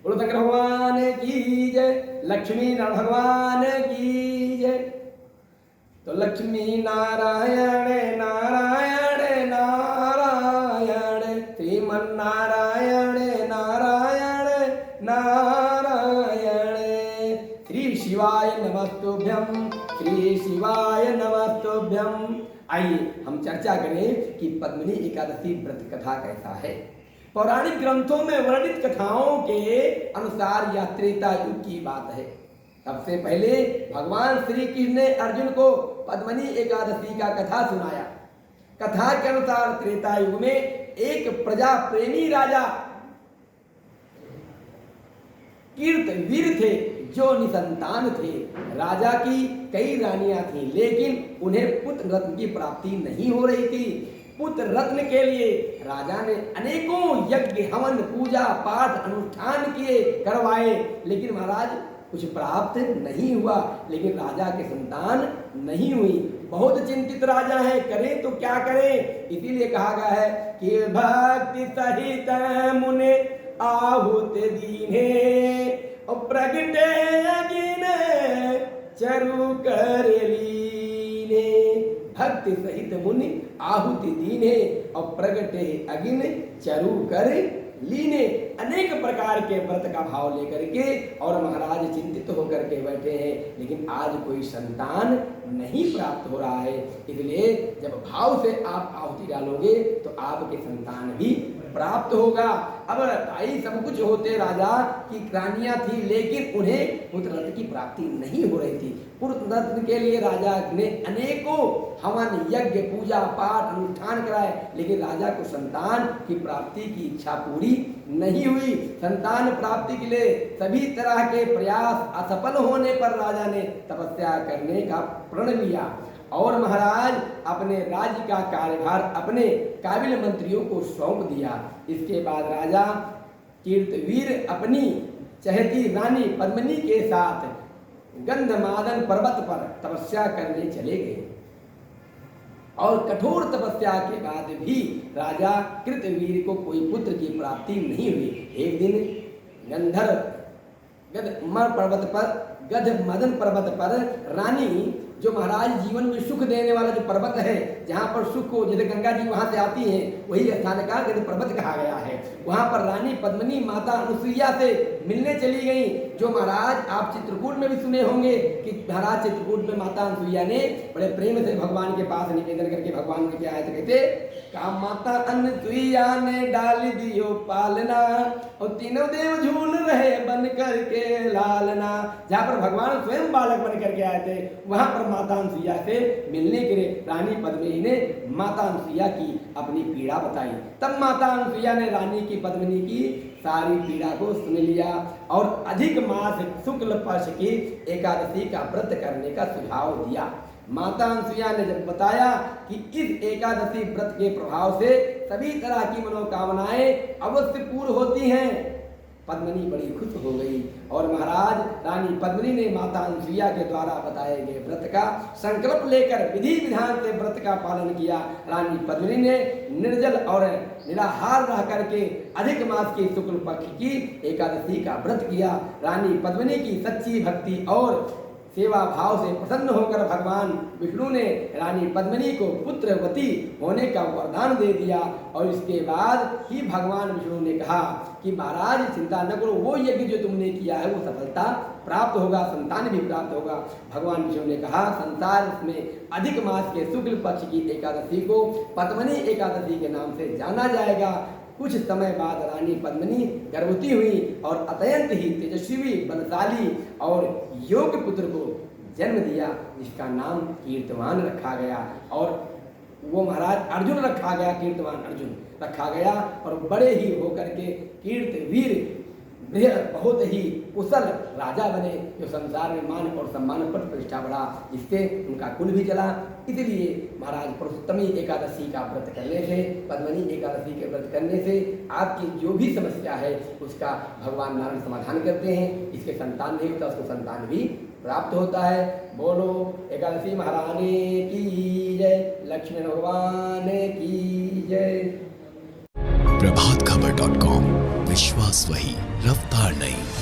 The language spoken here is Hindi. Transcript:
बोलो शंकर भगवान की जय, लक्ष्मी नारायण भगवान की जय। तो लक्ष्मी नारायण नारायण नारायण, श्रीमन नारायण नारायण नारायण, श्री शिवाय नमस्तुभ्यं, श्री शिवाय नमस्तुभ्यं। आइए हम चर्चा करें कि पद्मिनी एकादशी व्रत कथा कैसा है। पौराणिक ग्रंथों में वर्णित कथाओं के अनुसार यह त्रेता युग की बात है। सबसे पहले भगवान श्री कृष्ण ने अर्जुन को पद्मिनी एकादशी का कथा सुनाया। कथा के अनुसार त्रेता युग में एक प्रजा प्रेमी राजा कीर्तवीर थे जो निसंतान थे। राजा की कई रानियां थीं, लेकिन उन्हें पुत्र रत्न की प्राप्ति नहीं हो रही थी। पुत्र रत्न के लिए राजा ने अनेकों यज्ञ हवन पूजा पाठ अनुष्ठान किए करवाए, लेकिन महाराज कुछ प्राप्त नहीं हुआ। लेकिन राजा के संतान नहीं हुई। बहुत चिंतित राजा है, करें तो क्या करें। इसीलिए कहा गया है कि भक्ति सहित मुने आहुत दीने और प्रगटे अगिन चरु कर लीने। भक्ति सहित मुनि आहुति दीने और प्रगटे अगिन चरु कर लीने। अनेक प्रकार के व्रत का भाव लेकर के और महाराज चिंतित होकर के बैठे हैं, लेकिन आज कोई संतान नहीं प्राप्त हो रहा है। इसलिए जब भाव से आप आहुति डालोगे तो आपके संतान भी प्राप्त होगा। अब भाई सब कुछ होते राजा की रानियां थी, लेकिन उन्हें पुत्र रत्न की प्राप्ति नहीं हो रही थी। पुत्र रत्न के लिए राजा ने अनेकों हवन यज्ञ पूजा पाठ अनुष्ठान कराए, लेकिन राजा को संतान की प्राप्ति की इच्छा पूरी नहीं हुई। संतान प्राप्ति के लिए सभी तरह के प्रयास असफल होने पर राजा ने तपस्या करने का प्रण लिया और महाराज अपने राज्य का कार्यभार अपने काबिल मंत्रियों को सौंप दिया। इसके बाद राजा कीर्तवीर अपनी चहेती रानी पद्मिनी के साथ गंधमादन पर्वत पर तपस्या करने चले गए और कठोर तपस्या के बाद भी राजा कृतवीर को कोई पुत्र की प्राप्ति नहीं हुई। एक दिन गंधमादन पर्वत पर रानी, जो महाराज जीवन में सुख देने वाला जो पर्वत है, जहाँ पर सुख को, जैसे गंगा जी वहाँ से आती है, वही स्थान का गंध पर्वत कहा गया है। वहाँ पर रानी पद्मिनी माता अनुसुईया से मिलने चली गई। जो महाराज आप चित्रकूट में भी सुने होंगे कि महाराज चित्रकूट में माता अनुसुईया ने बड़े प्रेम से भगवान के पास निवेदन करके भगवान के आए थे, कहते का माता अनुसुईया ने डाल दियो पालना और तीनों देव झूल रहे बन करके लालना। जहाँ पर भगवान स्वयं बालक बन करके आए थे, वहाँ पर माता अनुसुईया से मिलने के लिए रानी पद्मिनी ने माता अनुसुईया की अपनी पीड़ा बताई। तब माता अनुसुईया ने रानी की पद्मिनी की सारी पीड़ा को सुन लिया और अधिक मास शुक्ल पक्ष की एकादशी का व्रत करने का सुझाव दिया। माता अनुसुईया ने जब बताया कि इस एकादशी व्रत के प्रभाव से सभी तरह की मनोकामनाएं अवश्य पूर्ण होती हैं, पद्मिनी बड़ी खुश हो गई और महाराज रानी पद्मिनी ने माता अनुसुईया के द्वारा बताए गए व्रत का संकल्प लेकर विधि विधान से व्रत का पालन किया। रानी पद्मिनी ने निर्जल और निराहार रह करके अधिक मास की शुक्ल पक्ष की एकादशी का व्रत किया। रानी पद्मिनी की सच्ची भक्ति और सेवा भाव से प्रसन्न होकर भगवान विष्णु ने रानी पद्मिनी को पुत्रवती होने का वरदान दे दिया और इसके बाद ही भगवान विष्णु ने कहा कि महाराज चिंता न करो, वो यज्ञ जो तुमने किया है वो सफलता प्राप्त होगा, संतान भी प्राप्त होगा। भगवान विष्णु ने कहा संसार में अधिक मास के शुक्ल पक्ष की एकादशी को पद्मिनी एकादशी के नाम से जाना जाएगा। कुछ समय बाद रानी पद्मिनी गर्भवती हुई और अत्यंत ही तेजस्वी बलशाली और योग्य पुत्र को जन्म दिया, जिसका नाम कीर्तवान रखा गया और वो महाराज अर्जुन रखा गया, कीर्तवान अर्जुन रखा गया और बड़े ही होकर के कीर्तवीर बहुत ही कुशल राजा बने, जो संसार में मान और सम्मान पर प्रतिष्ठा बढ़ा, जिससे उनका कुल भी चला। इसलिए महाराज पुरुषोत्तमी एकादशी का व्रत करने से, पद्मिनी एकादशी के व्रत करने से आपकी जो भी समस्या है उसका भगवान नारायण समाधान करते हैं। इसके संतान नहीं होता उसको संतान भी प्राप्त होता है। बोलो एकादशी महारानी की जय, लक्ष्मण भगवान की जय। प्रभातखबर.com विश्वास वही, रफ्तार नहीं।